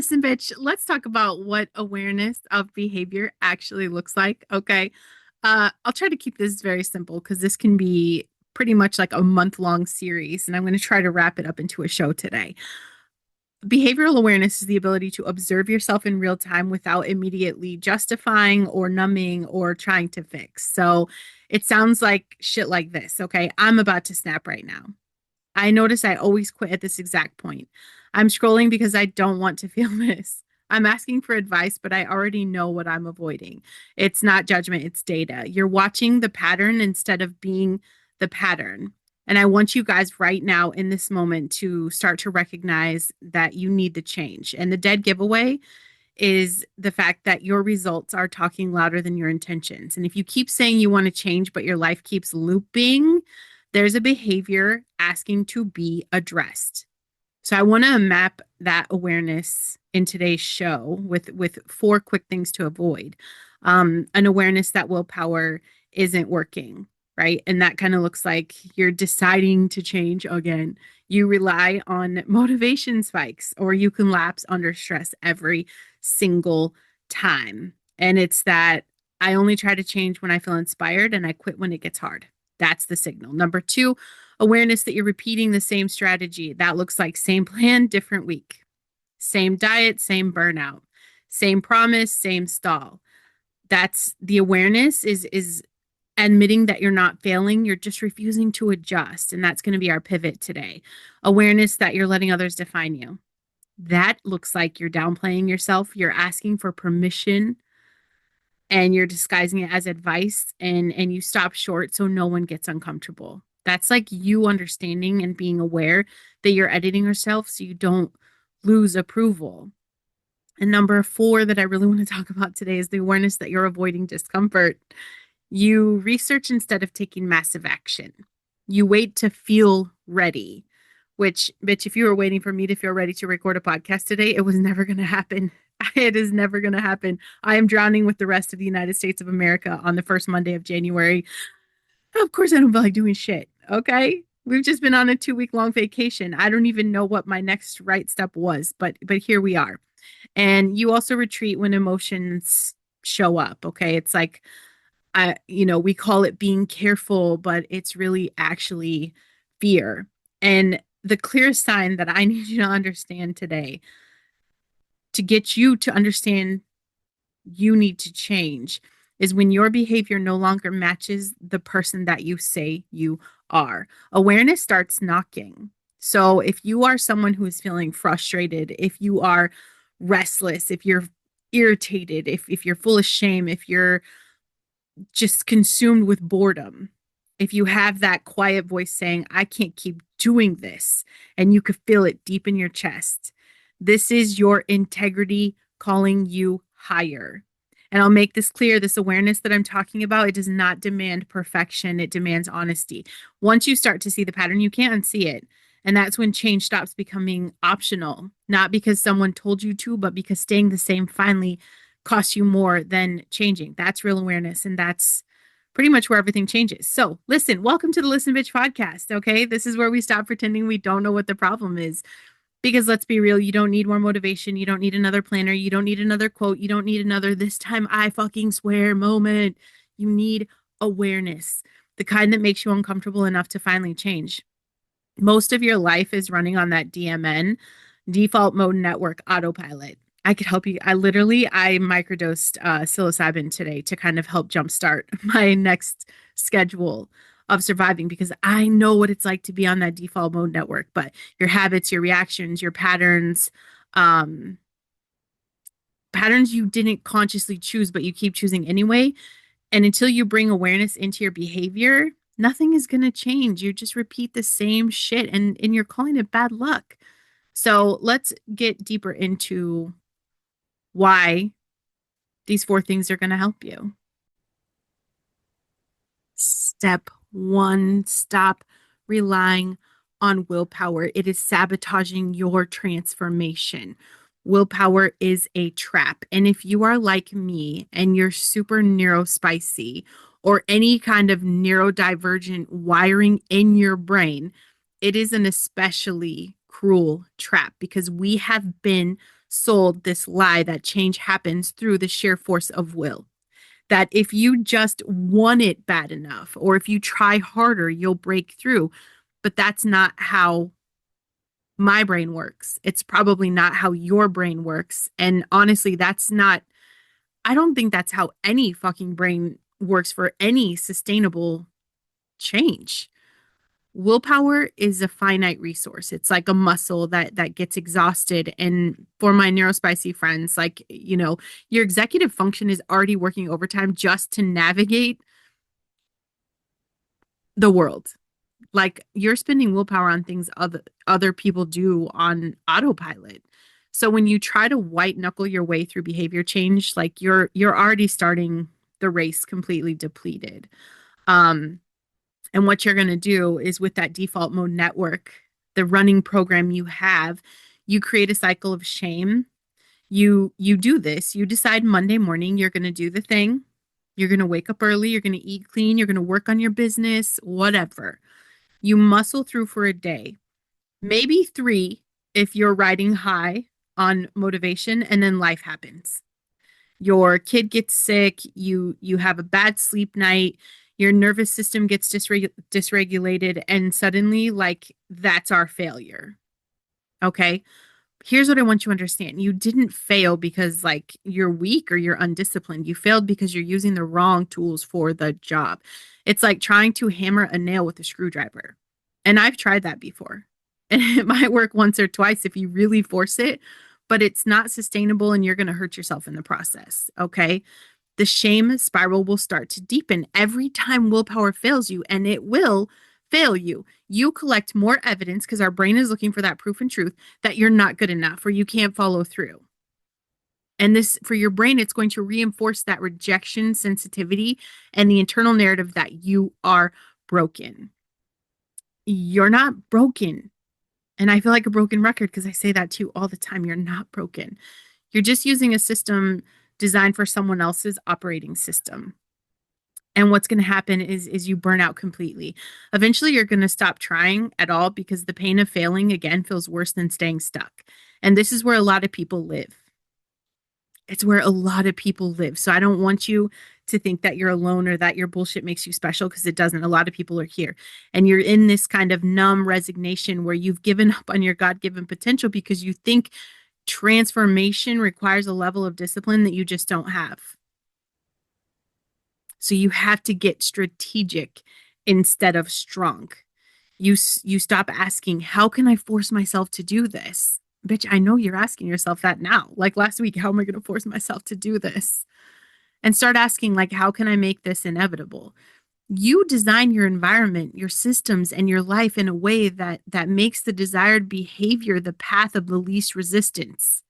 listen, bitch, let's talk about what awareness of behavior actually looks like. Okay. I'll try to keep this very simple because this can be pretty much like a month-long series, and I'm going to try to wrap it up into a show today. Behavioral awareness is the ability to observe yourself in real time without immediately justifying or numbing or trying to fix. So it sounds like shit like this. Okay. I'm about to snap right now. I notice I always quit at this exact point. I'm scrolling because I don't want to feel this. I'm asking for advice, but I already know what I'm avoiding. It's not judgment, it's data. You're watching the pattern instead of being the pattern. And I want you guys right now in this moment to start to recognize that you need to change. And the dead giveaway is the fact that your results are talking louder than your intentions. And if you keep saying you want to change, but your life keeps looping, there's a behavior asking to be addressed. So I want to map that awareness in today's show with four quick things to avoid. An awareness that willpower isn't working, right? And that kind of looks like you're deciding to change again. You rely on motivation spikes, or you can lapse under stress every single time. And it's that I only try to change when I feel inspired and I quit when it gets hard. That's the signal. Number two, awareness that you're repeating the same strategy. That looks like same plan, different week, same diet, same burnout, same promise, same stall. That's the awareness is admitting that you're not failing, you're just refusing to adjust. And that's going to be our pivot today. Awareness that you're letting others define you. That looks like you're downplaying yourself, you're asking for permission and you're disguising it as advice and you stop short so no one gets uncomfortable. That's like you understanding and being aware that you're editing yourself so you don't lose approval. And number four that I really want to talk about today is the awareness that you're avoiding discomfort. You research instead of taking massive action. You wait to feel ready, which, bitch, if you were waiting for me to feel ready to record a podcast today, it was never going to happen. It is never going to happen. I am drowning with the rest of the United States of America on the first Monday of January. Of course, I don't feel like doing shit. Okay. We've just been on a 2 week long vacation. I don't even know what my next right step was, but here we are. And you also retreat when emotions show up. Okay. It's like, we call it being careful, but it's really actually fear. And the clearest sign that I need you to understand today to get you to understand you need to change is when your behavior no longer matches the person that you say you are. Awareness starts knocking. So if you are someone who is feeling frustrated, if you are restless, if you're irritated, if you're full of shame, if you're just consumed with boredom, if you have that quiet voice saying, I can't keep doing this, and you could feel it deep in your chest, this is your integrity calling you higher. And I'll make this clear, this awareness that I'm talking about, it does not demand perfection. It demands honesty. Once you start to see the pattern, you can't unsee it. And that's when change stops becoming optional, not because someone told you to, but because staying the same finally costs you more than changing. That's real awareness. And that's pretty much where everything changes. So listen, welcome to the Listen Bitch podcast. Okay. This is where we stop pretending we don't know what the problem is. Because let's be real, you don't need more motivation. You don't need another planner. You don't need another quote. You don't need another this time I fucking swear moment. You need awareness, the kind that makes you uncomfortable enough to finally change. Most of your life is running on that DMN, default mode network autopilot. I could help you. I microdosed psilocybin today to kind of help jumpstart my next schedule of surviving because I know what it's like to be on that default mode network. But your habits, your reactions, your um, patterns you didn't consciously choose, but you keep choosing anyway. And until you bring awareness into your behavior, nothing is going to change. You just repeat the same shit and you're calling it bad luck. So let's get deeper into why these four things are going to help you. Step one, stop relying on willpower. It is sabotaging your transformation. Willpower is a trap. And if you are like me and you're super neurospicy or any kind of neurodivergent wiring in your brain, it is an especially cruel trap because we have been sold this lie that change happens through the sheer force of will. That if you just want it bad enough, or if you try harder, you'll break through. But that's not how my brain works. It's probably not how your brain works. And honestly, I don't think that's how any fucking brain works for any sustainable change. Willpower is a finite resource. It's like a muscle that gets exhausted. And for my neurospicy friends, like, your executive function is already working overtime just to navigate the world. Like you're spending willpower on things other people do on autopilot. So when you try to white knuckle your way through behavior change, like you're already starting the race completely depleted. Um, and what you're going to do is with that default mode network, the running program you have, you create a cycle of shame. You do this. You decide Monday morning you're going to do the thing. You're going to wake up early, you're going to eat clean, you're going to work on your business, whatever. You muscle through for a day, maybe three if you're riding high on motivation, and then life happens. Your kid gets sick, you have a bad sleep night, your nervous system gets dysregulated, and suddenly, like, that's our failure. Okay. Here's what I want you to understand. You didn't fail because like you're weak or you're undisciplined. You failed because you're using the wrong tools for the job. It's like trying to hammer a nail with a screwdriver. And I've tried that before. And it might work once or twice if you really force it, but it's not sustainable and you're going to hurt yourself in the process. Okay. The shame spiral will start to deepen every time willpower fails you, and it will fail you. You collect more evidence because our brain is looking for that proof and truth that you're not good enough or you can't follow through. And this, for your brain, it's going to reinforce that rejection sensitivity and the internal narrative that you are broken. You're not broken. And I feel like a broken record because I say that too all the time. You're not broken. You're just using a system designed for someone else's operating system. And what's going to happen is you burn out completely. Eventually, you're going to stop trying at all because the pain of failing again feels worse than staying stuck. And this is where a lot of people live. It's where a lot of people live. So I don't want you to think that you're alone or that your bullshit makes you special because it doesn't. A lot of people are here. And you're in this kind of numb resignation where you've given up on your God-given potential because you think transformation requires a level of discipline that you just don't have. So you have to get strategic instead of strong. You stop asking, how can I force myself to do this? Bitch, I know you're asking yourself that now. Like last week, how am I going to force myself to do this? And start asking, like, how can I make this inevitable? You design your environment, your systems, and your life in a way that makes the desired behavior the path of the least resistance.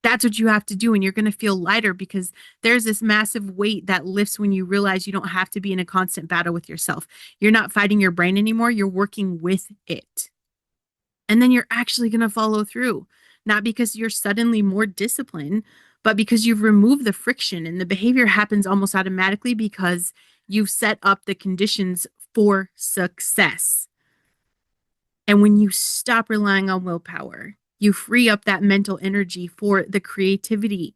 That's what you have to do. And you're going to feel lighter because there's this massive weight that lifts when you realize you don't have to be in a constant battle with yourself. You're not fighting your brain anymore. You're working with it. And then you're actually going to follow through, not because you're suddenly more disciplined, but because you've removed the friction and the behavior happens almost automatically because you've set up the conditions for success. And when you stop relying on willpower, you free up that mental energy for the creativity,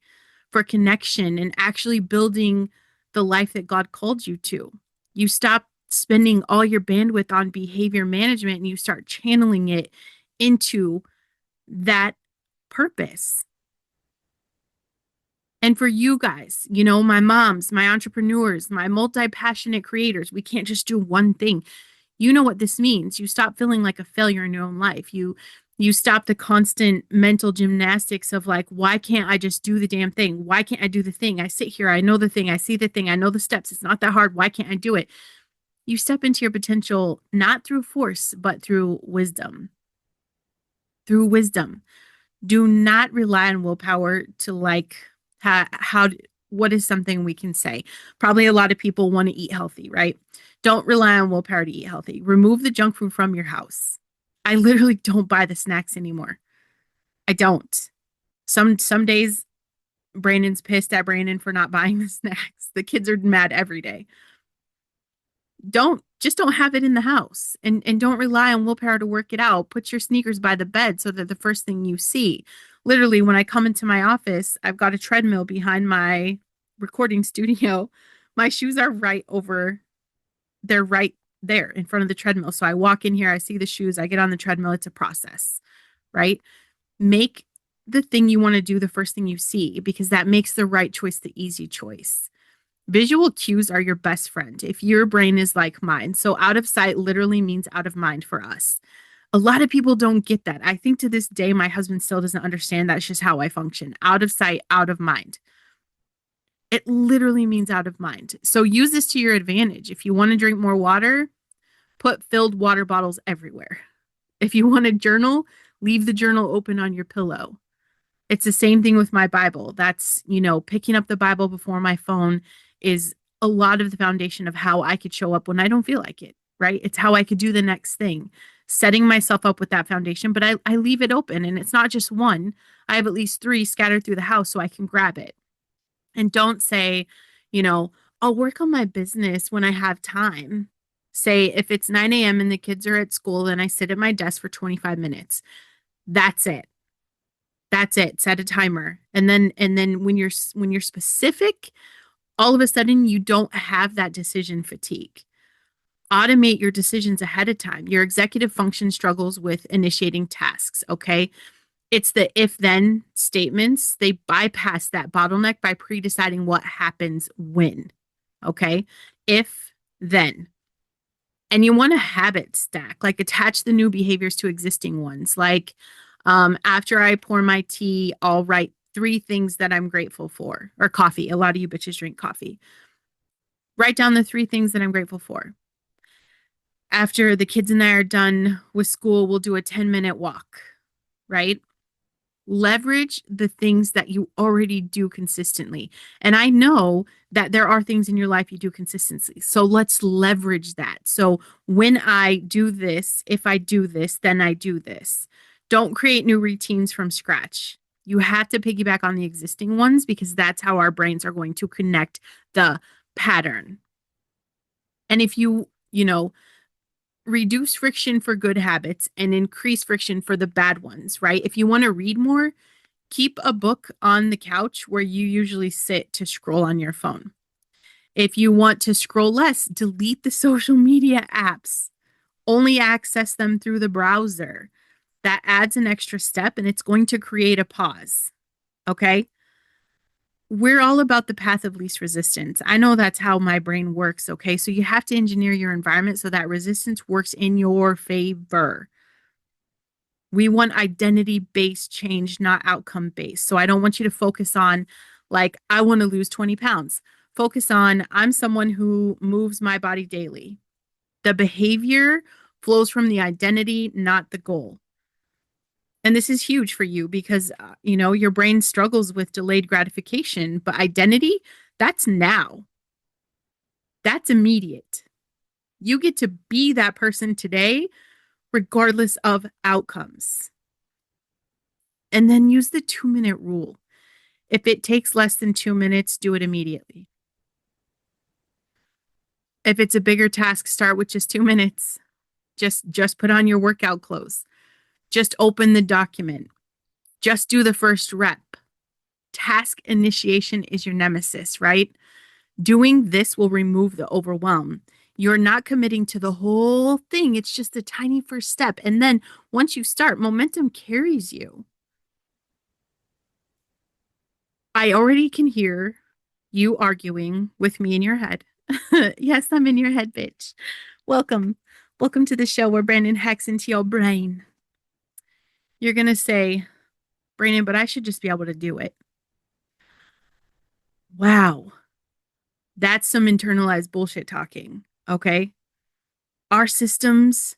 for connection, and actually building the life that God called you to. You stop spending all your bandwidth on behavior management and you start channeling it into that purpose. And for you guys, my moms, my entrepreneurs, my multi-passionate creators, we can't just do one thing. You know what this means. You stop feeling like a failure in your own life. You stop the constant mental gymnastics of like, why can't I just do the damn thing? Why can't I do the thing? I sit here, I know the thing, I see the thing, I know the steps. It's not that hard. Why can't I do it? You step into your potential not through force, but through wisdom. Through wisdom. Do not rely on willpower to like what is something we can say? Probably a lot of people want to eat healthy, right? Don't rely on willpower to eat healthy. Remove the junk food from your house. I literally don't buy the snacks anymore. I don't. Some days Brandon's pissed at Brandon for not buying the snacks. The kids are mad every day. Don't have it in the house, and don't rely on willpower to work it out. Put your sneakers by the bed so that the first thing you see. Literally, when I come into my office, I've got a treadmill behind my recording studio. My shoes are right over, they're right there in front of the treadmill. So I walk in here, I see the shoes, I get on the treadmill. It's a process, right? Make the thing you want to do the first thing you see, because that makes the right choice the easy choice. Visual cues are your best friend if your brain is like mine. So out of sight literally means out of mind for us. A lot of people don't get that. I think to this day, my husband still doesn't understand that's just how I function. Out of sight, out of mind. It literally means out of mind. So use this to your advantage. If you want to drink more water, put filled water bottles everywhere. If you want to journal, leave the journal open on your pillow. It's the same thing with my Bible. That's, picking up the Bible before my phone is a lot of the foundation of how I could show up when I don't feel like it, right? It's how I could do the next thing, setting myself up with that foundation. But I leave it open, and it's not just one. I have at least three scattered through the house so I can grab it. And don't say, you know, I'll work on my business when I have time. Say if it's 9 a.m. and the kids are at school, then I sit at my desk for 25 minutes. That's it. That's it. Set a timer. And then when you're specific, all of a sudden you don't have that decision fatigue. Automate your decisions ahead of time. Your executive function struggles with initiating tasks, okay? It's the if then statements. They bypass that bottleneck by pre-deciding what happens when, okay? If then. And you want a habit stack, like attach the new behaviors to existing ones. Like after I pour my tea, I'll write three things that I'm grateful for, or coffee. A lot of you bitches drink coffee. Write down the three things that I'm grateful for. After the kids and I are done with school, we'll do a 10-minute walk, right? Leverage the things that you already do consistently. And I know that there are things in your life you do consistently. So let's leverage that. So when I do this, if I do this, then I do this. Don't create new routines from scratch. You have to piggyback on the existing ones because that's how our brains are going to connect the pattern. And if you reduce friction for good habits and increase friction for the bad ones, right? If you want to read more, keep a book on the couch where you usually sit to scroll on your phone. If you want to scroll less, delete the social media apps. Only access them through the browser. That adds an extra step and it's going to create a pause. Okay? We're all about the path of least resistance. I know that's how my brain works. Okay? So you have to engineer your environment so that resistance works in your favor. We want identity-based change, not outcome-based. So I don't want you to focus on, like, I want to lose 20 pounds. Focus on, I'm someone who moves my body daily. The behavior flows from the identity, not the goal. And this is huge for you because, your brain struggles with delayed gratification, but identity, that's now. That's immediate. You get to be that person today, regardless of outcomes. And then use the 2-minute rule. If it takes less than 2 minutes, do it immediately. If it's a bigger task, start with just 2 minutes. Just put on your workout clothes. Just open the document. Just do the first rep. Task initiation is your nemesis, right? Doing this will remove the overwhelm. You're not committing to the whole thing. It's just a tiny first step. And then once you start, momentum carries you. I already can hear you arguing with me in your head. Yes, I'm in your head, bitch. Welcome. Welcome to the show where Brandon hacks into your brain. You're going to say, Brandon, but I should just be able to do it. Wow. That's some internalized bullshit talking. Okay. Our systems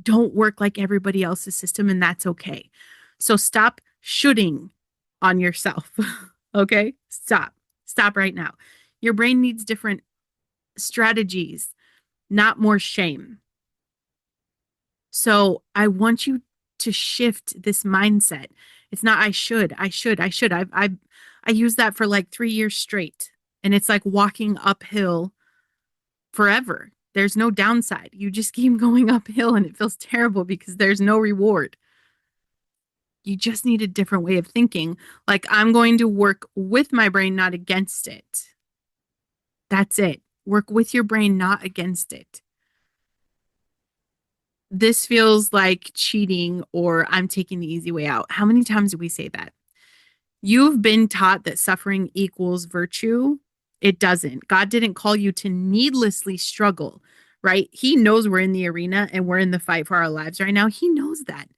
don't work like everybody else's system, and that's okay. So stop shoulding on yourself. Okay. Stop right now. Your brain needs different strategies, not more shame. So I want you to shift this mindset. It's not I should. I used that for like 3 years straight. And it's like walking uphill forever. There's no downside. You just keep going uphill and it feels terrible because there's no reward. You just need a different way of thinking. Like, I'm going to work with my brain, not against it. That's it. Work with your brain, not against it. This feels like cheating or I'm taking the easy way out. How many times do we say that? You've been taught that suffering equals virtue. It doesn't. God didn't call you to needlessly struggle, right? He knows we're in the arena and we're in the fight for our lives right now. He knows that.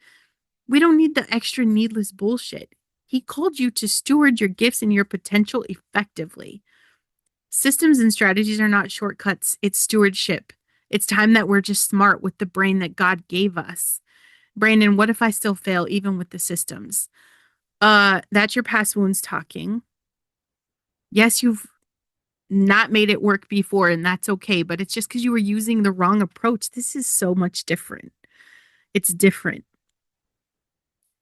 We don't need the extra needless bullshit. He called you to steward your gifts and your potential effectively. Systems and strategies are not shortcuts, it's stewardship. It's time that we're just smart with the brain that God gave us. Brandon, what if I still fail even with the systems? That's your past wounds talking. Yes, you've not made it work before, and that's okay, but it's just because you were using the wrong approach. This is so much different. It's different.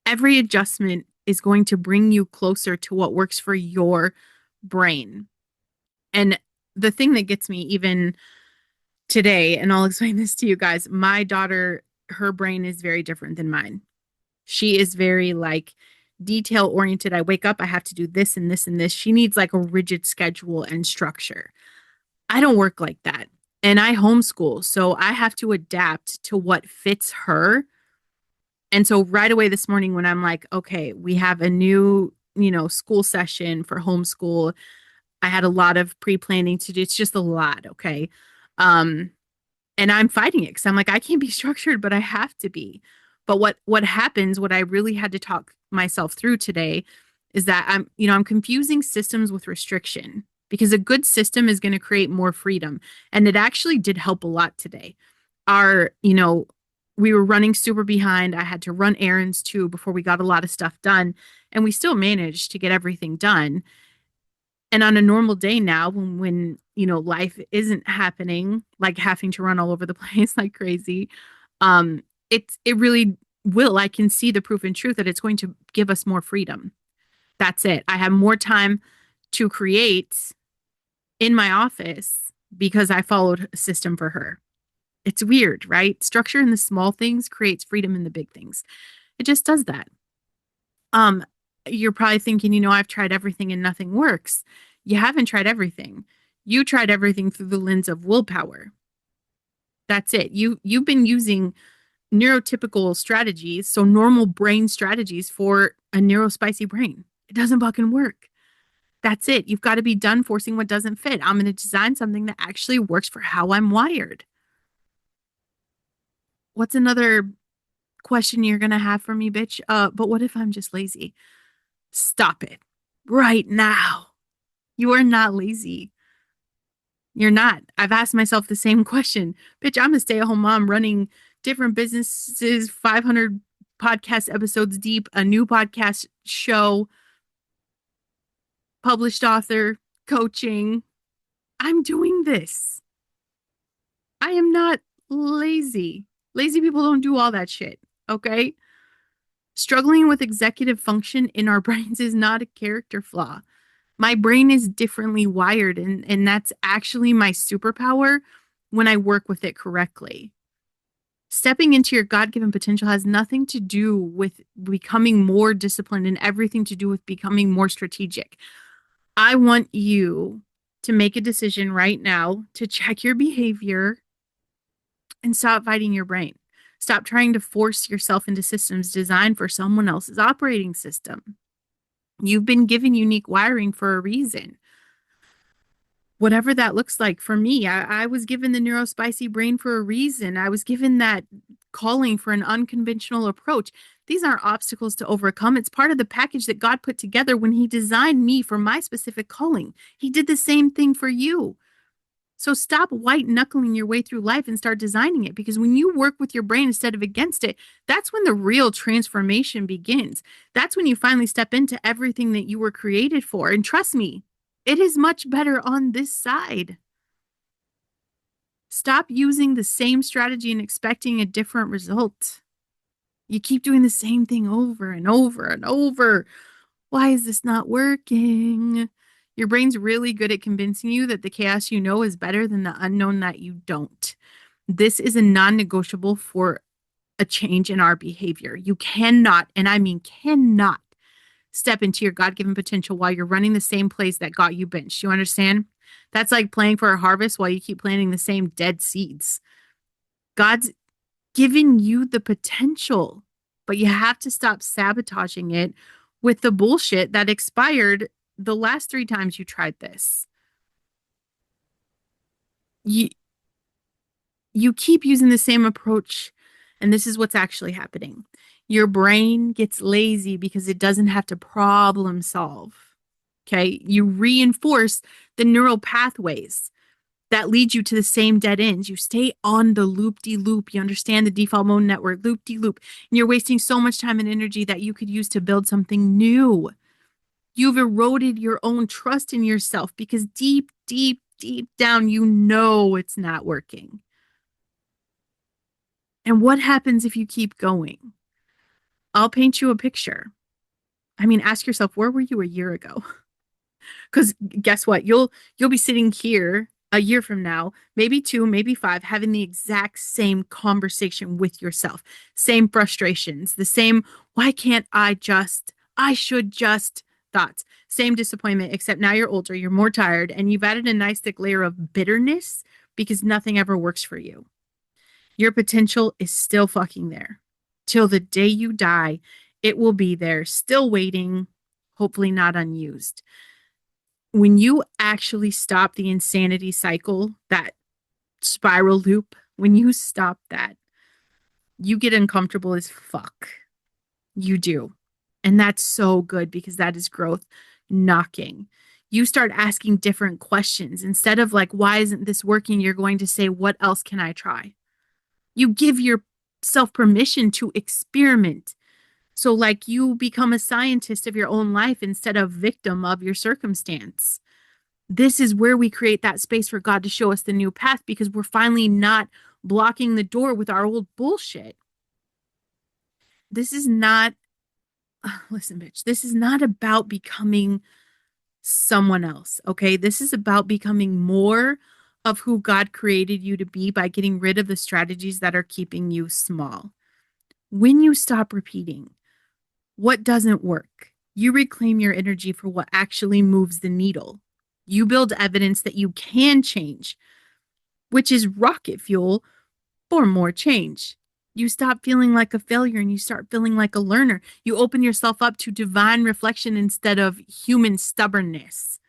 Every adjustment is going to bring you closer to what works for your brain. And the thing that gets me even today, and I'll explain this to you guys, my daughter, her brain is very different than mine. She is very like detail oriented. I wake up, I have to do this and this and this. She needs like a rigid schedule and structure. I don't work like that. And I homeschool, so I have to adapt to what fits her. And so right away this morning when I'm like, okay, we have a new, school session for homeschool. I had a lot of pre-planning to do. It's just a lot, okay? Um, and I'm fighting it because I'm like, I can't be structured, but I have to be. But what happens, what I really had to talk myself through today is that I'm confusing systems with restriction because a good system is going to create more freedom. And it actually did help a lot today. Our, we were running super behind. I had to run errands too before we got a lot of stuff done. And we still managed to get everything done. And on a normal day now, when life isn't happening, like having to run all over the place like crazy, it really will. I can see the proof and truth that it's going to give us more freedom. That's it. I have more time to create in my office because I followed a system for her. It's weird, right? Structure in the small things creates freedom in the big things. It just does that. Um, you're probably thinking, I've tried everything and nothing works. You haven't tried everything. You tried everything through the lens of willpower. That's it. You've been using neurotypical strategies, so normal brain strategies for a neurospicy brain. It doesn't fucking work. That's it. You've got to be done forcing what doesn't fit. I'm going to design something that actually works for how I'm wired. What's another question you're going to have for me, bitch? But what if I'm just lazy? Stop it right now. You are not lazy. You're not. I've asked myself the same question. Bitch, I'm a stay-at-home mom running different businesses, 500 podcast episodes deep, a new podcast show, published author, coaching. I'm doing this. I am not lazy. Lazy people don't do all that shit, okay? Struggling with executive function in our brains is not a character flaw. My brain is differently wired, and that's actually my superpower when I work with it correctly. Stepping into your God-given potential has nothing to do with becoming more disciplined and everything to do with becoming more strategic. I want you to make a decision right now to check your behavior and stop fighting your brain. Stop trying to force yourself into systems designed for someone else's operating system. You've been given unique wiring for a reason. Whatever that looks like for me, I was given the neurospicy brain for a reason. I was given that calling for an unconventional approach. These aren't obstacles to overcome. It's part of the package that God put together when He designed me for my specific calling. He did the same thing for you. So stop white knuckling your way through life and start designing it, because when you work with your brain instead of against it, that's when the real transformation begins. That's when you finally step into everything that you were created for. And trust me, it is much better on this side. Stop using the same strategy and expecting a different result. You keep doing the same thing over and over and over. Why is this not working? Your brain's really good at convincing you that the chaos you know is better than the unknown that you don't. This is a non-negotiable for a change in our behavior. You cannot, and I mean cannot, step into your God-given potential while you're running the same plays that got you benched. You understand? That's like playing for a harvest while you keep planting the same dead seeds. God's given you the potential, but you have to stop sabotaging it with the bullshit that expired the last 3 times you tried this. You you keep using the same approach, and this is what's actually happening. Your brain gets lazy because it doesn't have to problem solve. Okay? You reinforce the neural pathways that lead you to the same dead ends. You stay on the loop-de-loop. You understand the default mode network, loop-de-loop. And you're wasting so much time and energy that you could use to build something new. You've eroded your own trust in yourself because deep, deep, deep down, you know it's not working. And what happens if you keep going? I'll paint you a picture. I mean, ask yourself, where were you a year ago? Because guess what? You'll be sitting here a year from now, maybe 2, maybe 5, having the exact same conversation with yourself. Same frustrations, the same, why can't I should just thoughts. Same disappointment, except now you're older, you're more tired, and you've added a nice thick layer of bitterness because nothing ever works for you. Your potential is still fucking there. Till the day you die, it will be there, still waiting, hopefully not unused. When you actually stop the insanity cycle, that spiral loop, when you stop that, you get uncomfortable as fuck. You do. And that's so good because that is growth knocking. You start asking different questions. Instead of like, why isn't this working? You're going to say, what else can I try? You give yourself permission to experiment. So, like, you become a scientist of your own life instead of victim of your circumstance. This is where we create that space for God to show us the new path because we're finally not blocking the door with our old bullshit. This is not, listen, bitch, this is not about becoming someone else, okay? This is about becoming more of who God created you to be by getting rid of the strategies that are keeping you small. When you stop repeating what doesn't work, you reclaim your energy for what actually moves the needle. You build evidence that you can change, which is rocket fuel for more change. You stop feeling like a failure and you start feeling like a learner. You open yourself up to divine reflection instead of human stubbornness.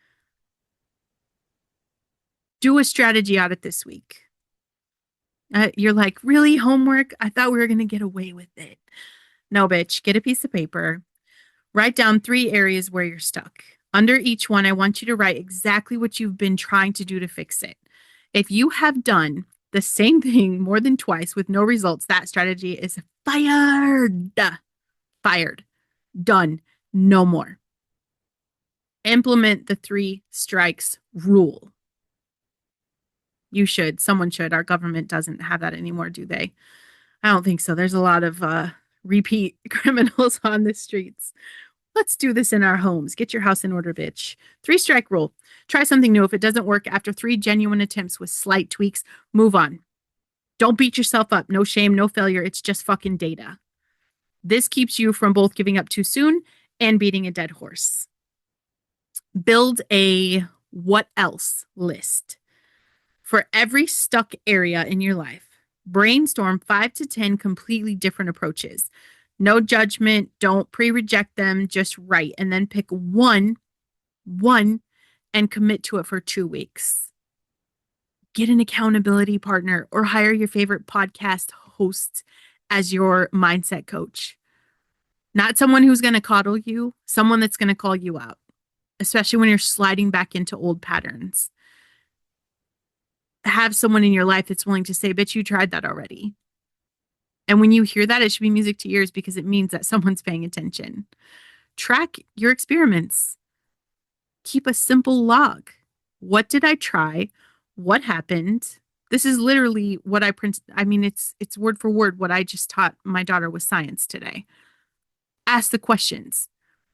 Do a strategy audit this week. You're like, really, homework? I thought we were going to get away with it. No, bitch, get a piece of paper. Write down 3 areas where you're stuck. Under each one, I want you to write exactly what you've been trying to do to fix it. If you have done the same thing more than twice with no results, that strategy is fired. Fired. Done. No more. Implement the 3 strikes rule. You should. Someone should. Our government doesn't have that anymore, do they? I don't think so. There's a lot of repeat criminals on the streets. Let's do this in our homes. Get your house in order, bitch. 3-strike rule. Try something new. If it doesn't work after 3 genuine attempts with slight tweaks, move on. Don't beat yourself up. No shame, no failure. It's just fucking data. This keeps you from both giving up too soon and beating a dead horse. Build a what else list. For every stuck area in your life, brainstorm 5 to 10 completely different approaches. No judgment. Don't pre-reject them. Just write and then pick one, and commit to it for 2 weeks. Get an accountability partner or hire your favorite podcast host as your mindset coach. Not someone who's going to coddle you, someone that's going to call you out, especially when you're sliding back into old patterns. Have someone in your life that's willing to say, bitch, you tried that already. And when you hear that, it should be music to ears because it means that someone's paying attention. Track your experiments. Keep a simple log. What did I try? What happened? This is literally what it's word for word what I just taught my daughter with science today. Ask the questions.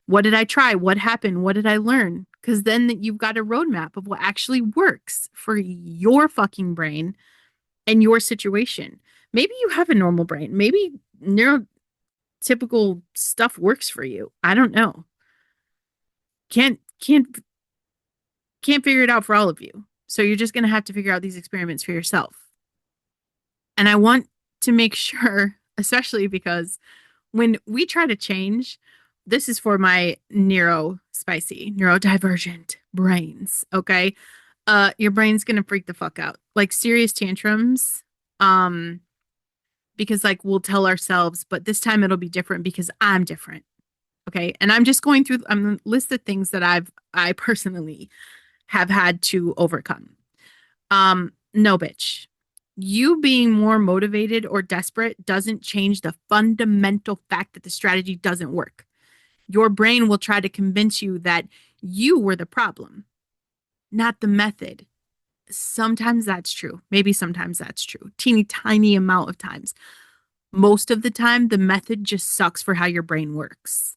What did I try? What happened? What did I learn? because then you've got a roadmap of what actually works for your fucking brain and your situation. Maybe you have a normal brain. Maybe neurotypical stuff works for you. I don't know. Can't figure it out for all of you. So you're just going to have to figure out these experiments for yourself. And I want to make sure, especially because when we try to change, this is for my neurodivergent brains, okay? Your brain's gonna freak the fuck out. Like serious tantrums. Um, because like we'll tell ourselves, but this time it'll be different because I'm different. Okay. And I'm just going through I'm gonna list the things that I personally have had to overcome. No, bitch. You being more motivated or desperate doesn't change the fundamental fact that the strategy doesn't work. Your brain will try to convince you that you were the problem, not the method. Sometimes that's true. Maybe sometimes that's true. Teeny tiny amount of times. Most of the time, the method just sucks for how your brain works.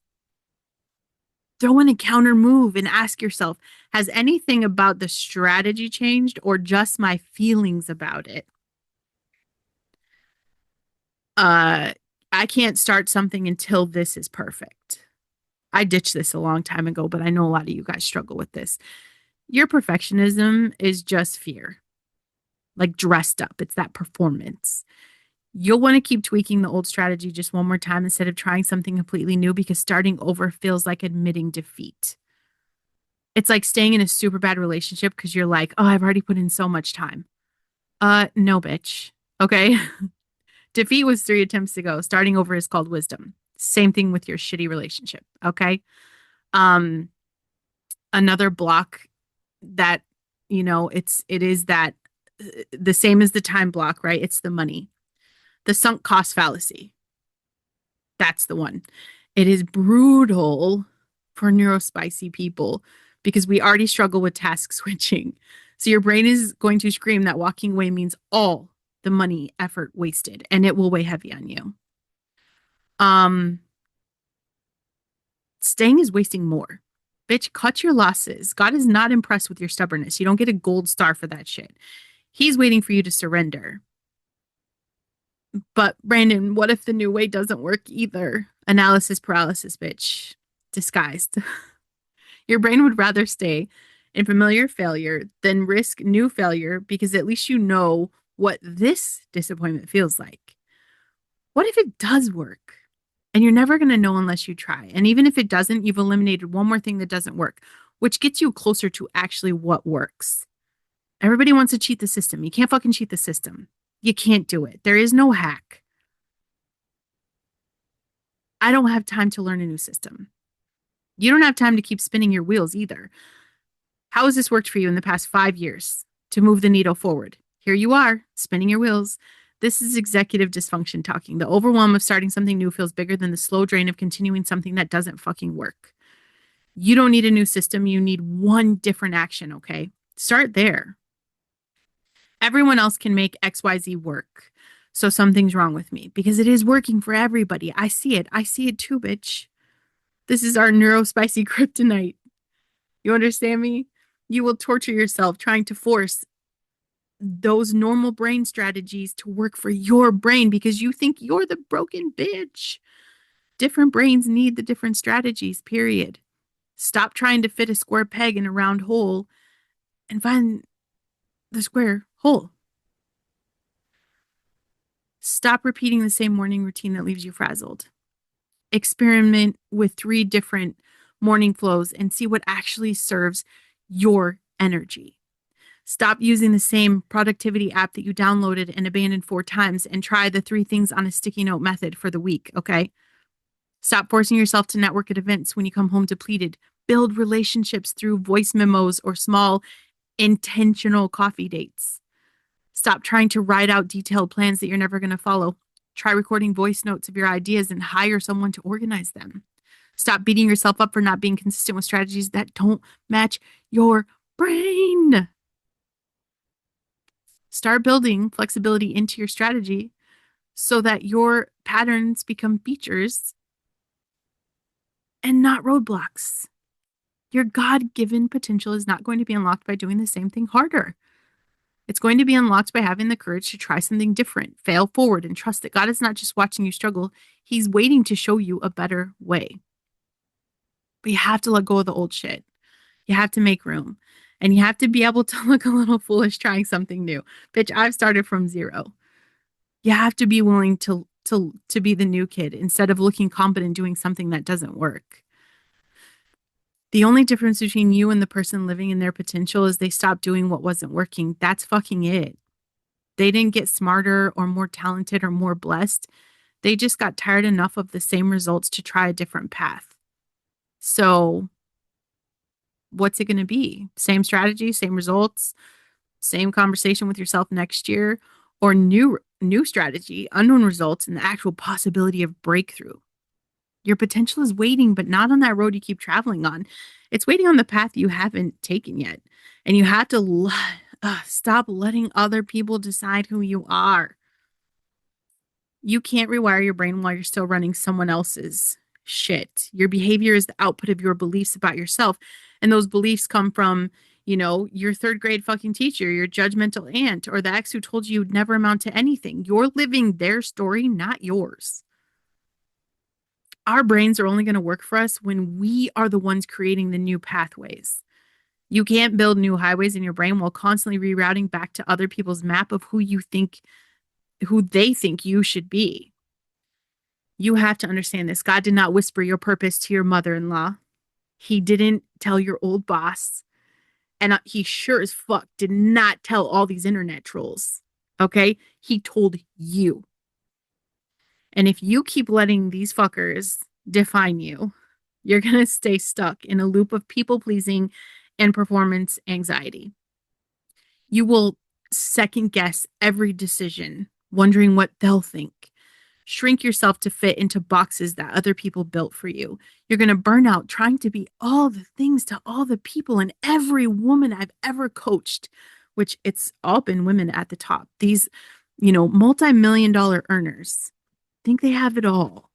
Throw in a counter move and ask yourself, has anything about the strategy changed or just my feelings about it? Uh, I can't start something until this is perfect. I ditched this a long time ago, but I know a lot of you guys struggle with this. Your perfectionism is just fear, like dressed up. It's that performance. You'll want to keep tweaking the old strategy just one more time instead of trying something completely new because starting over feels like admitting defeat. It's like staying in a super bad relationship because you're like, oh, I've already put in so much time. No, bitch. Okay. Defeat was 3 attempts ago. Starting over is called wisdom. Same thing with your shitty relationship. Okay. Um, Another block that, it is that the same as the time block, right? It's the money, the sunk cost fallacy. That's the one. It is brutal for neurospicy people because we already struggle with task switching. So your brain is going to scream that walking away means all the money, effort wasted, and it will weigh heavy on you. Um, Staying is wasting more. Bitch, cut your losses. God is not impressed with your stubbornness. You don't get a gold star for that shit. He's waiting for you to surrender. But Brandon, what if the new way doesn't work either? Analysis paralysis, bitch. Disguised. Your brain would rather stay in familiar failure than risk new failure because at least you know what this disappointment feels like. What if it does work? And you're never going to know unless you try. And even if it doesn't, you've eliminated one more thing that doesn't work, which gets you closer to actually what works. Everybody wants to cheat the system. You can't fucking cheat the system. You can't do it. There is no hack. I don't have time to learn a new system. You don't have time to keep spinning your wheels either. How has this worked for you in the past 5 years to move the needle forward? Here you are, spinning your wheels. This is executive dysfunction talking. The overwhelm of starting something new feels bigger than the slow drain of continuing something that doesn't fucking work. You don't need a new system. You need one different action, okay? Start there. Everyone else can make XYZ work. So something's wrong with me because it is working for everybody. I see it. I see it too, bitch. This is our neurospicy kryptonite. You understand me? You will torture yourself trying to force those normal brain strategies to work for your brain because you think you're the broken bitch. Different brains need the different strategies, period. Stop trying to fit a square peg in a round hole and find the square hole. Stop repeating the same morning routine that leaves you frazzled. Experiment with 3 different morning flows and see what actually serves your energy. Stop using the same productivity app that you downloaded and abandoned 4 times and try the 3 things on a sticky note method for the week, okay? Stop forcing yourself to network at events when you come home depleted. Build relationships through voice memos or small, intentional coffee dates. Stop trying to write out detailed plans that you're never going to follow. Try recording voice notes of your ideas and hire someone to organize them. Stop beating yourself up for not being consistent with strategies that don't match your brain. Start building flexibility into your strategy so that your patterns become features and not roadblocks. Your God-given potential is not going to be unlocked by doing the same thing harder. It's going to be unlocked by having the courage to try something different, fail forward, and trust that God is not just watching you struggle, He's waiting to show you a better way. But you have to let go of the old shit. You have to make room. And you have to be able to look a little foolish trying something new. Bitch, I've started from zero. You have to be willing to be the new kid instead of looking competent doing something that doesn't work. The only difference between you and the person living in their potential is they stopped doing what wasn't working. That's fucking it. They didn't get smarter or more talented or more blessed. They just got tired enough of the same results to try a different path. So, what's it going to be? Same strategy, same results, same conversation with yourself next year, or new strategy, unknown results, and the actual possibility of breakthrough. Your potential is waiting, but not on that road you keep traveling on. It's waiting on the path you haven't taken yet. And you have to stop letting other people decide who you are. You can't rewire your brain while you're still running someone else's shit. Your behavior is the output of your beliefs about yourself. And those beliefs come from, your third grade fucking teacher, your judgmental aunt, or the ex who told you you'd never amount to anything. You're living their story, not yours. Our brains are only going to work for us when we are the ones creating the new pathways. You can't build new highways in your brain while constantly rerouting back to other people's map of who they think you should be. You have to understand this. God did not whisper your purpose to your mother-in-law. He didn't tell your old boss. And he sure as fuck did not tell all these internet trolls. Okay? He told you. And if you keep letting these fuckers define you, you're going to stay stuck in a loop of people pleasing and performance anxiety. You will second guess every decision, wondering what they'll think. Shrink yourself to fit into boxes that other people built for you. You're going to burn out trying to be all the things to all the people and every woman I've ever coached, which it's all been women at the top. These, multi-million-dollar earners think they have it all.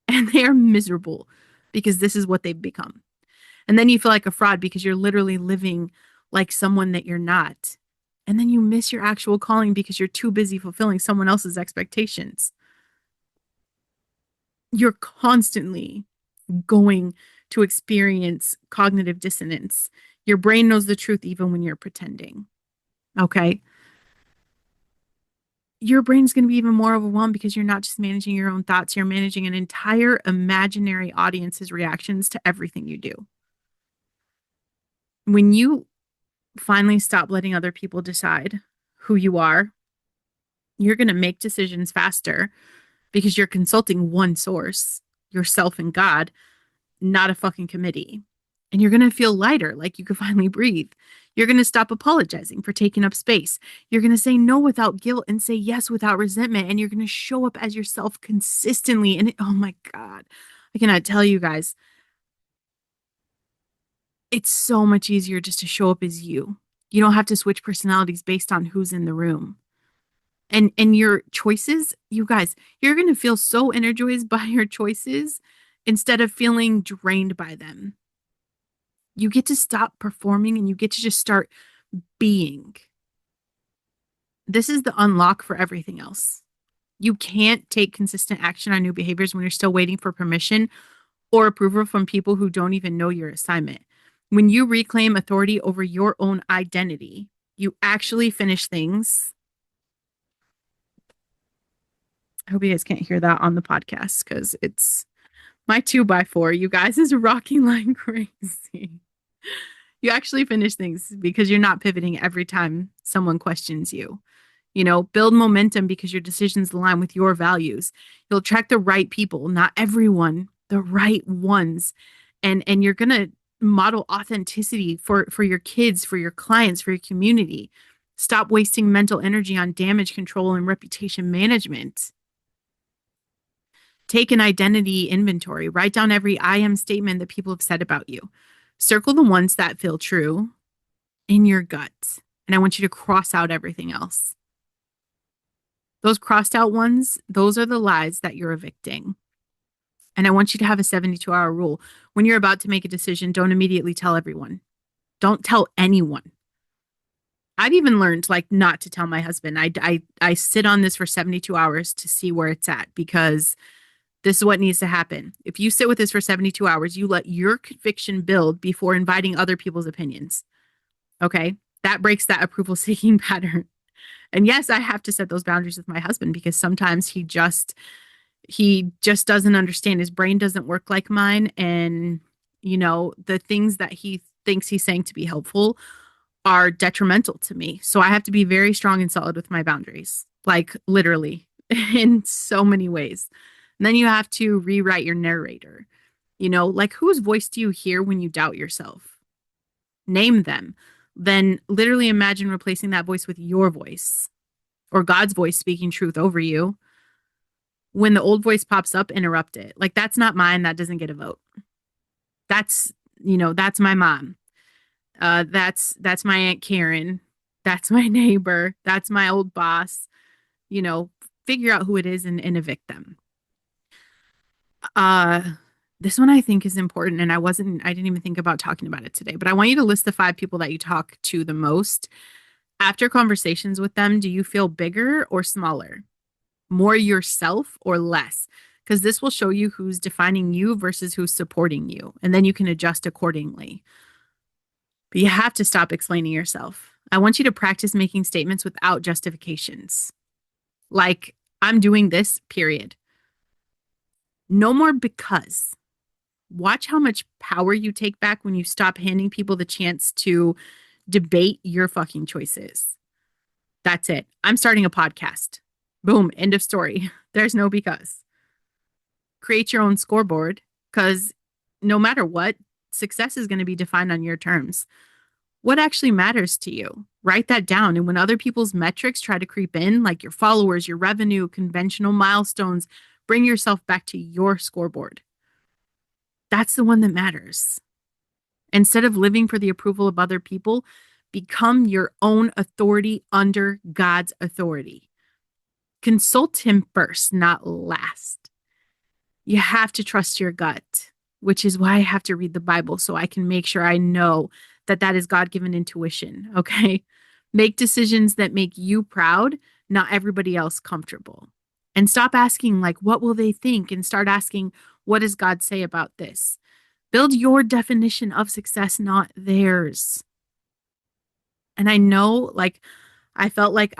And they are miserable because this is what they've become. And then you feel like a fraud because you're literally living like someone that you're not. And then you miss your actual calling because you're too busy fulfilling someone else's expectations. You're constantly going to experience cognitive dissonance. Your brain knows the truth even when you're pretending. Okay? Your brain's going to be even more overwhelmed because you're not just managing your own thoughts, you're managing an entire imaginary audience's reactions to everything you do. When you finally stop letting other people decide who you are, you're going to make decisions faster because you're consulting one source, yourself and God, not a fucking committee. And you're going to feel lighter, like you can finally breathe. You're going to stop apologizing for taking up space. You're going to say no without guilt and say yes without resentment. And you're going to show up as yourself consistently. And oh my God, I cannot tell you guys, it's so much easier just to show up as you. You don't have to switch personalities based on who's in the room. And your choices, you guys, you're going to feel so energized by your choices instead of feeling drained by them. You get to stop performing and you get to just start being. This is the unlock for everything else. You can't take consistent action on new behaviors when you're still waiting for permission or approval from people who don't even know your assignment. When you reclaim authority over your own identity, you actually finish things. I hope you guys can't hear that on the podcast because it's my 2x4. You guys is rocking like crazy. You actually finish things because you're not pivoting every time someone questions you. Build momentum because your decisions align with your values. You'll attract the right people, not everyone, the right ones. And you're going to model authenticity for your kids, for your clients, for your community. Stop wasting mental energy on damage control and reputation management. Take an identity inventory. Write down every I am statement that people have said about you. Circle the ones that feel true in your gut. And I want you to cross out everything else. Those crossed out ones, those are the lies that you're evicting. And I want you to have a 72-hour rule. When you're about to make a decision, don't immediately tell everyone. Don't tell anyone. I've even learned like not to tell my husband. I sit on this for 72 hours to see where it's at because this is what needs to happen. If you sit with this for 72 hours, you let your conviction build before inviting other people's opinions. Okay? That breaks that approval seeking pattern. And yes, I have to set those boundaries with my husband because sometimes he just doesn't understand. His brain doesn't work like mine, and the things that he thinks he's saying to be helpful are detrimental to me. So I have to be very strong and solid with my boundaries, like literally in so many ways. And then you have to rewrite your narrator. Like whose voice do you hear when you doubt yourself? Name them. Then literally imagine replacing that voice with your voice or God's voice speaking truth over you. When the old voice pops up, interrupt it. Like that's not mine. That doesn't get a vote. That's my mom. That's my Aunt Karen. That's my neighbor. That's my old boss. You know, Figure out who it is and evict them. Uh, this one I think is important, and I didn't even think about talking about it today, but I want you to list the 5 people that you talk to the most. After conversations with them, do you feel bigger or smaller? More yourself or less? Because this will show you who's defining you versus who's supporting you, and then you can adjust accordingly. But you have to stop explaining yourself. I want you to practice making statements without justifications. Like, I'm doing this, period. No more because. Watch how much power you take back when you stop handing people the chance to debate your fucking choices. That's it. I'm starting a podcast. Boom, end of story. There's no because. Create your own scoreboard because no matter what, success is going to be defined on your terms. What actually matters to you? Write that down. And when other people's metrics try to creep in, like your followers, your revenue, conventional milestones, bring yourself back to your scoreboard. That's the one that matters. Instead of living for the approval of other people, become your own authority under God's authority. Consult Him first, not last. You have to trust your gut, which is why I have to read the Bible so I can make sure I know that that is God-given intuition, okay? Make decisions that make you proud, not everybody else comfortable. And stop asking, like, what will they think? And start asking, what does God say about this? Build your definition of success, not theirs. And I know, like, I felt like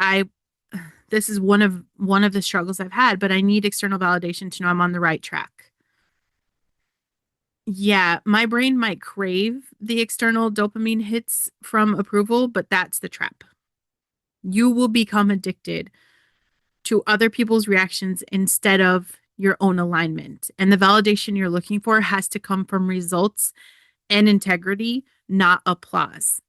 this is one of the struggles I've had, but I need external validation to know I'm on the right track. Yeah, my brain might crave the external dopamine hits from approval, but that's the trap. You will become addicted to other people's reactions instead of your own alignment. And the validation you're looking for has to come from results and integrity, not applause.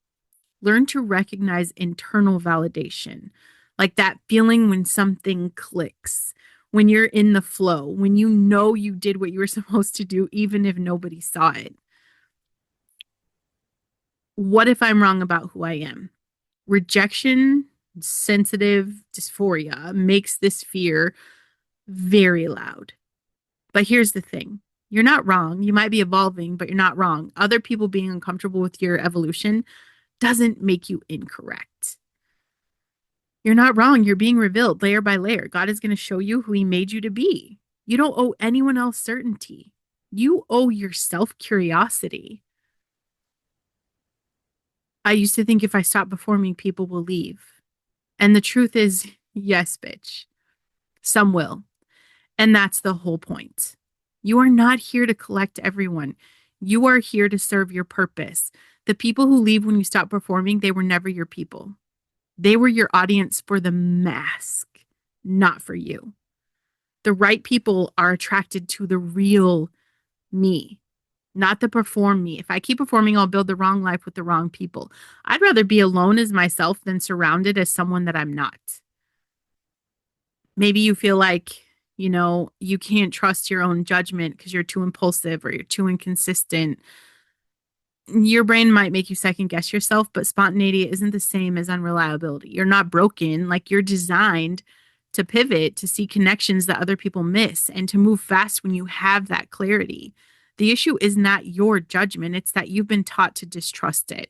Learn to recognize internal validation, like that feeling when something clicks, when you're in the flow, when you know you did what you were supposed to do, even if nobody saw it. What if I'm wrong about who I am? Rejection, sensitive dysphoria makes this fear very loud. But here's the thing. You're not wrong. You might be evolving, but you're not wrong. Other people being uncomfortable with your evolution doesn't make you incorrect. You're not wrong. You're being revealed layer by layer. God is going to show you who He made you to be. You don't owe anyone else certainty. You owe yourself curiosity. I used to think if I stop performing, people will leave. And the truth is, yes, bitch. Some will. And that's the whole point. You are not here to collect everyone. You are here to serve your purpose. The people who leave when you stop performing, they were never your people. They were your audience for the mask, not for you. The right people are attracted to the real me, not the perform me. If I keep performing, I'll build the wrong life with the wrong people. I'd rather be alone as myself than surrounded as someone that I'm not. Maybe you feel like, you can't trust your own judgment because you're too impulsive or you're too inconsistent. Your brain might make you second guess yourself, but spontaneity isn't the same as unreliability. You're not broken, like you're designed to pivot, to see connections that other people miss, and to move fast when you have that clarity. The issue is not your judgment, it's that you've been taught to distrust it.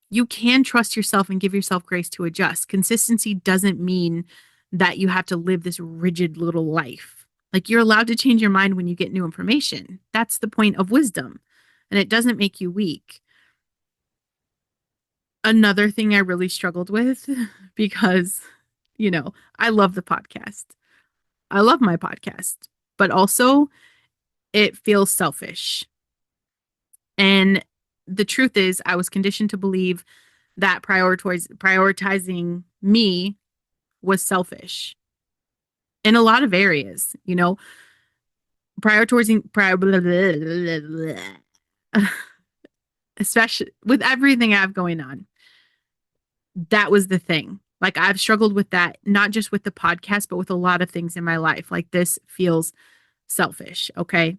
You can trust yourself and give yourself grace to adjust. Consistency doesn't mean that you have to live this rigid little life. Like you're allowed to change your mind when you get new information. That's the point of wisdom. And it doesn't make you weak. Another thing I really struggled with because, I love the podcast. I love my podcast, but also it feels selfish. And the truth is, I was conditioned to believe that prioritizing me was selfish in a lot of areas, prioritizing, especially with everything I have going on. That was the thing. Like I've struggled with that, not just with the podcast, but with a lot of things in my life. Like this feels selfish. Okay.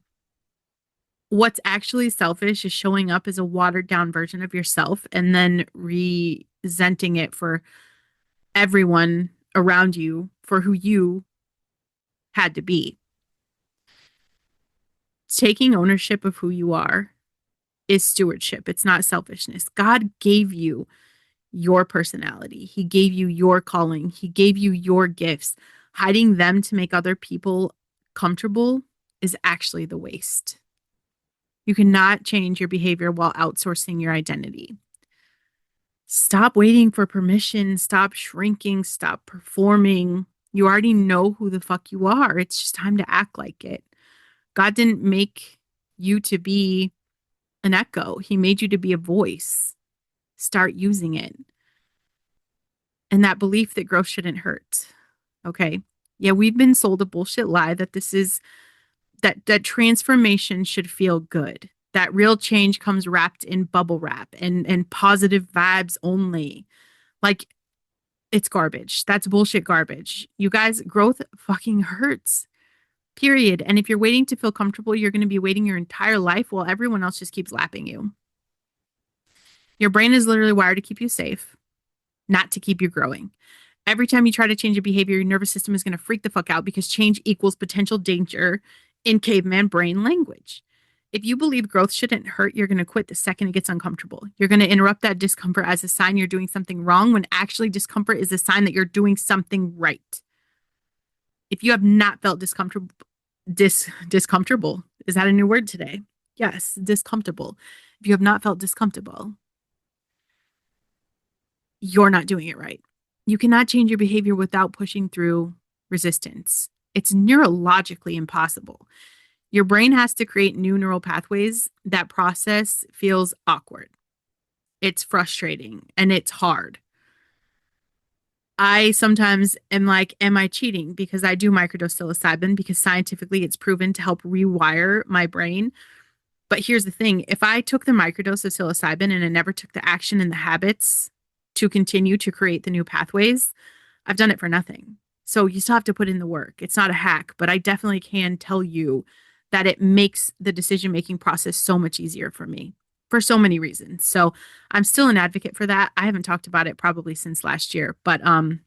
What's actually selfish is showing up as a watered down version of yourself and then resenting it for everyone around you for who you had to be. Taking ownership of who you are is stewardship. It's not selfishness. God gave you your personality. He gave you your calling. He gave you your gifts. Hiding them to make other people comfortable is actually the waste. You cannot change your behavior while outsourcing your identity. Stop waiting for permission. Stop shrinking. Stop performing. You already know who the fuck you are. It's just time to act like it. God didn't make you to be an echo. He made you to be a voice. Start using it. And that belief that growth shouldn't hurt. Okay. Yeah, we've been sold a bullshit lie that this is that transformation should feel good. That real change comes wrapped in bubble wrap and positive vibes only. Like it's garbage. That's bullshit garbage. You guys, growth fucking hurts. Period. And if you're waiting to feel comfortable, you're going to be waiting your entire life while everyone else just keeps lapping you. Your brain is literally wired to keep you safe, not to keep you growing. Every time you try to change a behavior, your nervous system is going to freak the fuck out because change equals potential danger in caveman brain language. If you believe growth shouldn't hurt, you're going to quit the second it gets uncomfortable. You're going to interrupt that discomfort as a sign you're doing something wrong when actually discomfort is a sign that you're doing something right. If you have not felt discomfortable, is that a new word today? Yes, discomfortable. If you have not felt discomfortable, you're not doing it right. You cannot change your behavior without pushing through resistance. It's neurologically impossible. Your brain has to create new neural pathways. That process feels awkward. It's frustrating and it's hard. I sometimes am like, am I cheating? Because I do microdose psilocybin because scientifically it's proven to help rewire my brain. But here's the thing. If I took the microdose of psilocybin and I never took the action and the habits to continue to create the new pathways, I've done it for nothing. So you still have to put in the work. It's not a hack, but I definitely can tell you that it makes the decision-making process so much easier for me for so many reasons. So I'm still an advocate for that. I haven't talked about it probably since last year, but and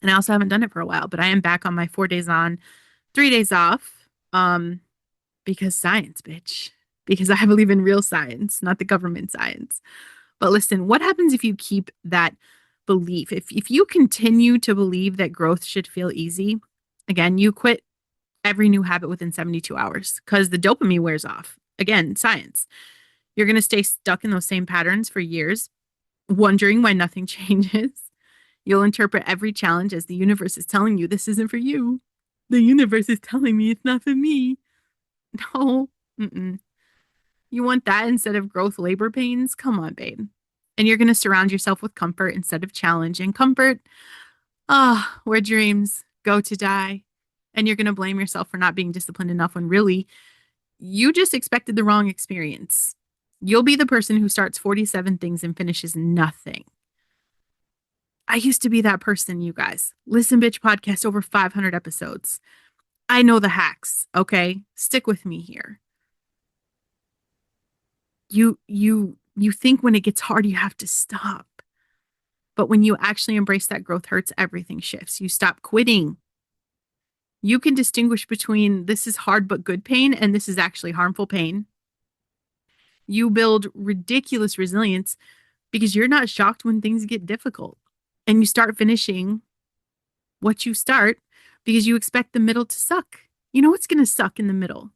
I also haven't done it for a while, but I am back on my 4 days on, 3 days off. Because science, bitch. Because I believe in real science, not the government science. But listen, what happens if you keep that belief? If you continue to believe that growth should feel easy, again, you quit every new habit within 72 hours because the dopamine wears off. Again, science. You're going to stay stuck in those same patterns for years, wondering why nothing changes. You'll interpret every challenge as the universe is telling you this isn't for you. The universe is telling me it's not for me. No. Mm-mm. You want that instead of growth labor pains? Come on, babe. And you're going to surround yourself with comfort instead of challenge. And comfort, where dreams go to die. And you're going to blame yourself for not being disciplined enough when really you just expected the wrong experience. You'll be the person who starts 47 things and finishes nothing. I used to be that person, you guys. Listen, bitch podcast, over 500 episodes. I know the hacks, okay? Stick with me here. You think when it gets hard, you have to stop. But when you actually embrace that growth hurts, everything shifts. You stop quitting. You can distinguish between this is hard but good pain and this is actually harmful pain. You build ridiculous resilience because you're not shocked when things get difficult. And you start finishing what you start because you expect the middle to suck. You know what's going to suck in the middle.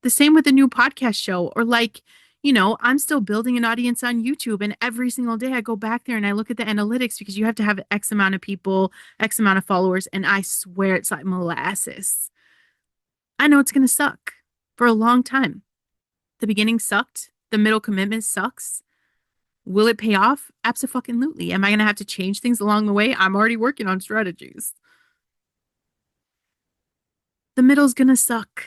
The same with a new podcast show, or like, I'm still building an audience on YouTube, and every single day I go back there and I look at the analytics because you have to have X amount of people, X amount of followers, and I swear it's like molasses. I know it's going to suck for a long time. The beginning sucked. The middle commitment sucks. Will it pay off? Absolutely. Am I going to have to change things along the way? I'm already working on strategies. The middle's going to suck.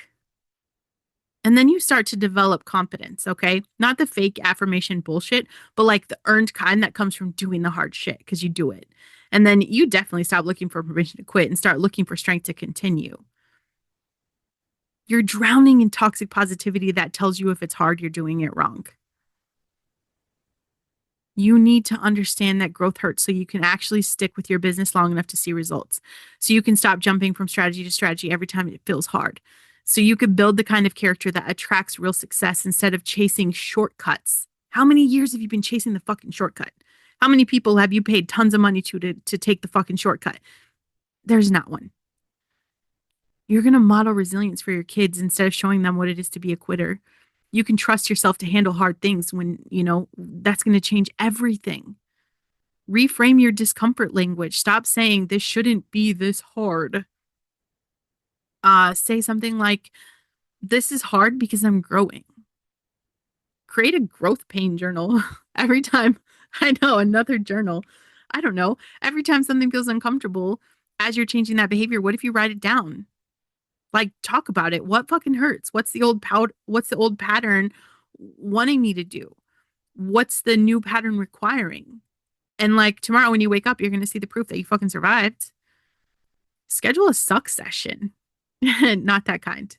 And then you start to develop confidence, okay? Not the fake affirmation bullshit, but like the earned kind that comes from doing the hard shit because you do it. And then you definitely stop looking for permission to quit and start looking for strength to continue. You're drowning in toxic positivity that tells you if it's hard, you're doing it wrong. You need to understand that growth hurts so you can actually stick with your business long enough to see results. So you can stop jumping from strategy to strategy every time it feels hard. So you could build the kind of character that attracts real success instead of chasing shortcuts. How many years have you been chasing the fucking shortcut? How many people have you paid tons of money to take the fucking shortcut? There's not one. You're going to model resilience for your kids instead of showing them what it is to be a quitter. You can trust yourself to handle hard things when, that's going to change everything. Reframe your discomfort language. Stop saying this shouldn't be this hard. Say something like, this is hard because I'm growing. Create a growth pain journal every time. I know, another journal. I don't know. Every time something feels uncomfortable, as you're changing that behavior, what if you write it down? Like, talk about it. What fucking hurts? What's the old pattern wanting me to do? What's the new pattern requiring? And like tomorrow when you wake up, you're going to see the proof that you fucking survived. Schedule a suck session. Not that kind.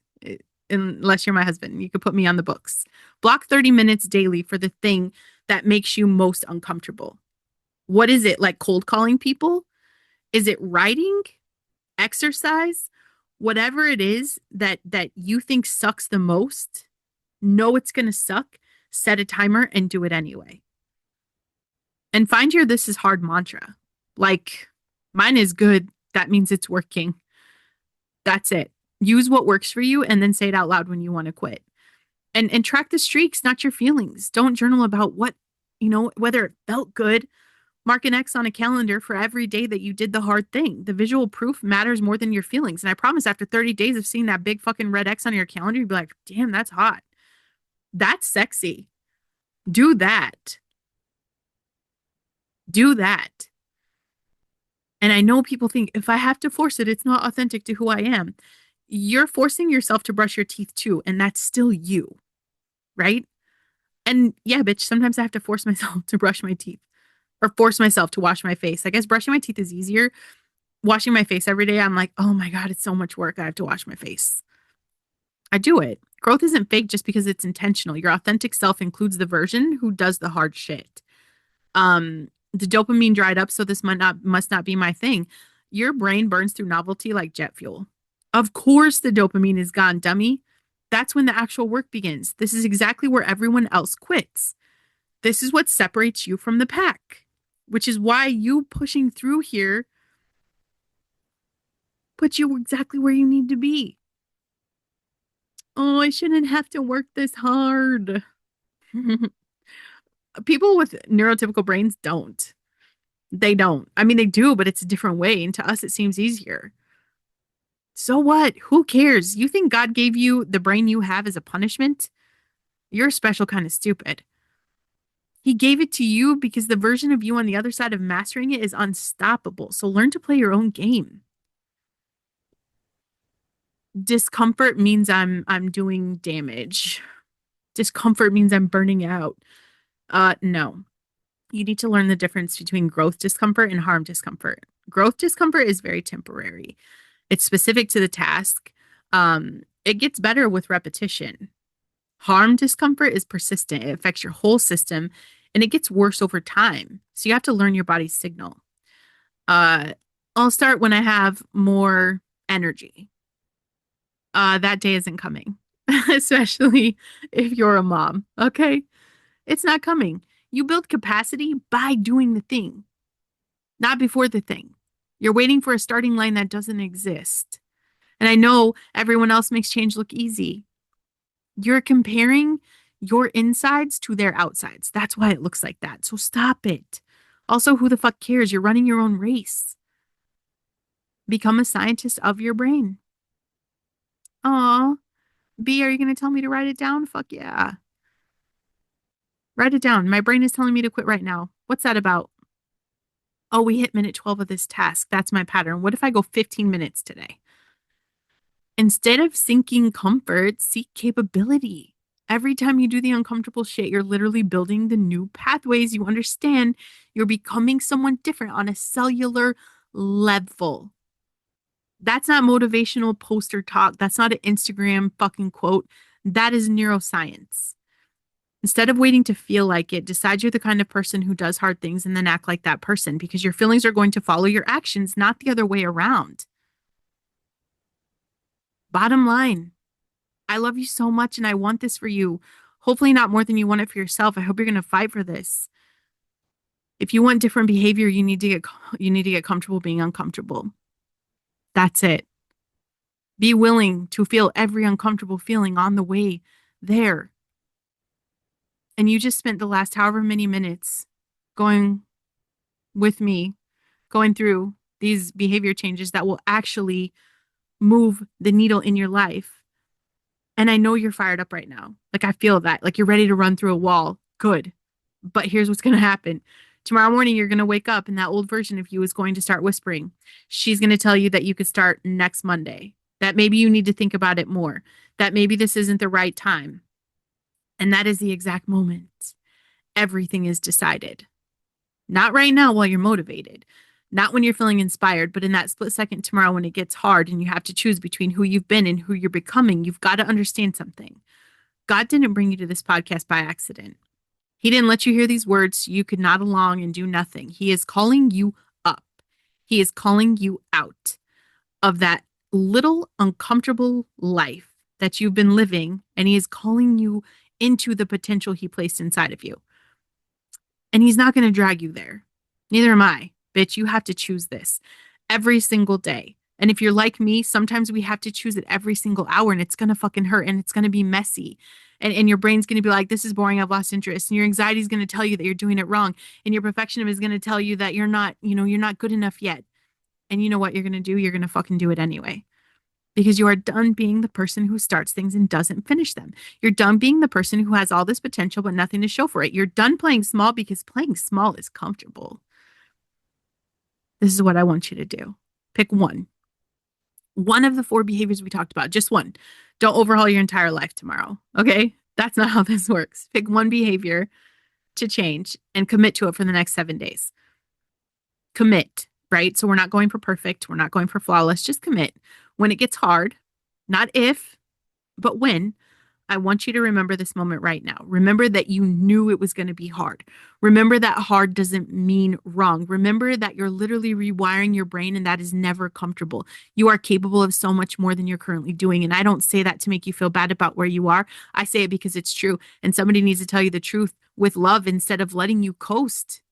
Unless you're my husband, you could put me on the books. Block 30 minutes daily for the thing that makes you most uncomfortable. What is it? Like cold calling people? Is it writing? Exercise? Whatever it is that you think sucks the most, know it's going to suck, set a timer and do it anyway. And find your this is hard mantra. Like mine is good. That means it's working. That's it. Use what works for you and then say it out loud when you want to quit. And track the streaks, not your feelings. Don't journal about what, whether it felt good. Mark an X on a calendar for every day that you did the hard thing. The visual proof matters more than your feelings. And I promise after 30 days of seeing that big fucking red X on your calendar, you'd be like, damn, that's hot. That's sexy. Do that. Do that. And I know people think if I have to force it, it's not authentic to who I am. You're forcing yourself to brush your teeth too, and that's still you, right? And yeah, bitch, sometimes I have to force myself to brush my teeth or force myself to wash my face. I guess brushing my teeth is easier. Washing my face every day, I'm like, oh my God, it's so much work. I have to wash my face. I do it. Growth isn't fake just because it's intentional. Your authentic self includes the version who does the hard shit. The dopamine dried up, so this must not be my thing. Your brain burns through novelty like jet fuel. Of course the dopamine is gone, dummy. That's when the actual work begins. This is exactly where everyone else quits. This is what separates you from the pack, which is why you pushing through here puts you exactly where you need to be. Oh, I shouldn't have to work this hard. People with neurotypical brains don't. They don't. I mean, they do, but it's a different way. And to us, it seems easier. So what? Who cares? You think God gave you the brain you have as a punishment? You're a special kind of stupid. He gave it to you because the version of you on the other side of mastering it is unstoppable. So learn to play your own game. Discomfort means I'm doing damage. Discomfort means I'm burning out. No. You need to learn the difference between growth discomfort and harm discomfort. Growth discomfort is very temporary. It's specific to the task. It gets better with repetition. Harm discomfort is persistent. It affects your whole system and it gets worse over time. So you have to learn your body's signal. Uh, I'll start when I have more energy. That day isn't coming, especially if you're a mom. Okay. It's not coming. You build capacity by doing the thing, not before the thing. You're waiting for a starting line that doesn't exist. And I know everyone else makes change look easy. You're comparing your insides to their outsides. That's why it looks like that. So stop it. Also, who the fuck cares? You're running your own race. Become a scientist of your brain. Aw, B, are you going to tell me to write it down? Fuck yeah. Write it down. My brain is telling me to quit right now. What's that about? Oh, we hit minute 12 of this task. That's my pattern. What if I go 15 minutes today? Instead of seeking comfort, seek capability. Every time you do the uncomfortable shit, you're literally building the new pathways. You understand you're becoming someone different on a cellular level. That's not motivational poster talk. That's not an Instagram fucking quote. That is neuroscience. Instead of waiting to feel like it, decide you're the kind of person who does hard things and then act like that person because your feelings are going to follow your actions, not the other way around. Bottom line, I love you so much and I want this for you. Hopefully, not more than you want it for yourself. I hope you're going to fight for this. If you want different behavior, you need to get comfortable being uncomfortable. That's it. Be willing to feel every uncomfortable feeling on the way there. And you just spent the last however many minutes going with me, going through these behavior changes that will actually move the needle in your life. And I know you're fired up right now. Like I feel that. Like you're ready to run through a wall. Good. But here's what's going to happen. Tomorrow morning, you're going to wake up and that old version of you is going to start whispering. She's going to tell you that you could start next Monday, that maybe you need to think about it more, that maybe this isn't the right time. And that is the exact moment everything is decided. Not right now while you're motivated, not when you're feeling inspired, but in that split second tomorrow when it gets hard and you have to choose between who you've been and who you're becoming, you've got to understand something. God didn't bring you to this podcast by accident. He didn't let you hear these words so you could nod along and do nothing. He is calling you up. He is calling you out of that little uncomfortable life that you've been living, and he is calling you into the potential he placed inside of you. And he's not going to drag you there. Neither am I. Bitch, you have to choose this every single day. And if you're like me, sometimes we have to choose it every single hour and it's going to fucking hurt and it's going to be messy. And your brain's going to be like, this is boring. I've lost interest. And your anxiety is going to tell you that you're doing it wrong. And your perfectionism is going to tell you that you're not good enough yet. And you know what you're going to do? You're going to fucking do it anyway. Because you are done being the person who starts things and doesn't finish them. You're done being the person who has all this potential but nothing to show for it. You're done playing small because playing small is comfortable. This is what I want you to do. Pick one. One of the 4 behaviors we talked about, just one. Don't overhaul your entire life tomorrow. Okay? That's not how this works. Pick one behavior to change and commit to it for the next 7 days. Commit, right? So we're not going for perfect. We're not going for flawless. Just commit. When it gets hard, not if, but when, I want you to remember this moment right now. Remember that you knew it was going to be hard. Remember that hard doesn't mean wrong. Remember that you're literally rewiring your brain and that is never comfortable. You are capable of so much more than you're currently doing. And I don't say that to make you feel bad about where you are. I say it because it's true. And somebody needs to tell you the truth with love instead of letting you coast.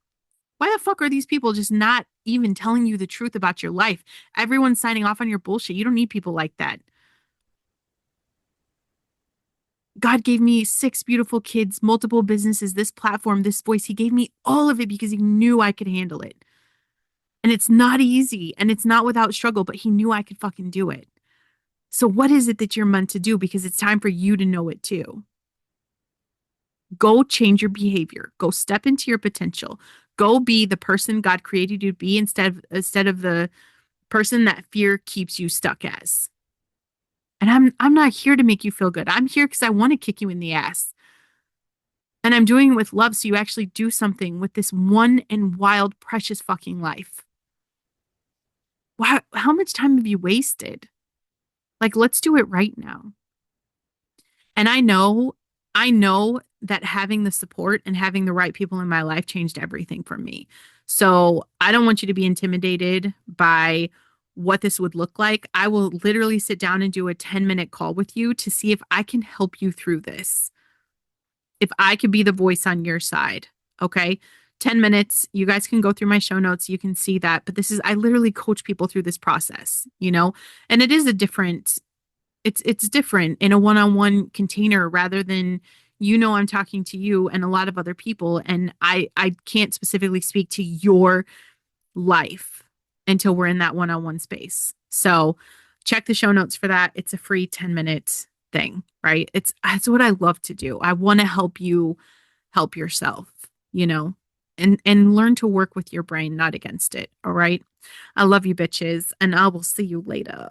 Why the fuck are these people just not even telling you the truth about your life? Everyone's signing off on your bullshit. You don't need people like that. God gave me 6 beautiful kids, multiple businesses, this platform, this voice. He gave me all of it because he knew I could handle it. And it's not easy and it's not without struggle, but he knew I could fucking do it. So what is it that you're meant to do? Because it's time for you to know it too. Go change your behavior. Go step into your potential. Go be the person God created you to be instead of the person that fear keeps you stuck as. And I'm not here to make you feel good. I'm here because I want to kick you in the ass. And I'm doing it with love so you actually do something with this one and wild, precious fucking life. Wow, how much time have you wasted? Like, let's do it right now. And I know I know that having the support and having the right people in my life changed everything for me. So I don't want you to be intimidated by what this would look like. I will literally sit down and do a 10-minute call with you to see if I can help you through this, if I could be the voice on your side. Okay. 10 minutes. You guys can go through my show notes. You can see that. But this is, I literally coach people through this process, and it is a different, it's different in a one-on-one container rather than, I'm talking to you and a lot of other people. And I can't specifically speak to your life until we're in that one-on-one space. So check the show notes for that. It's a free 10-minute thing, right? It's what I love to do. I want to help you help yourself, you know, and learn to work with your brain, not against it. All right. I love you bitches, and I will see you later.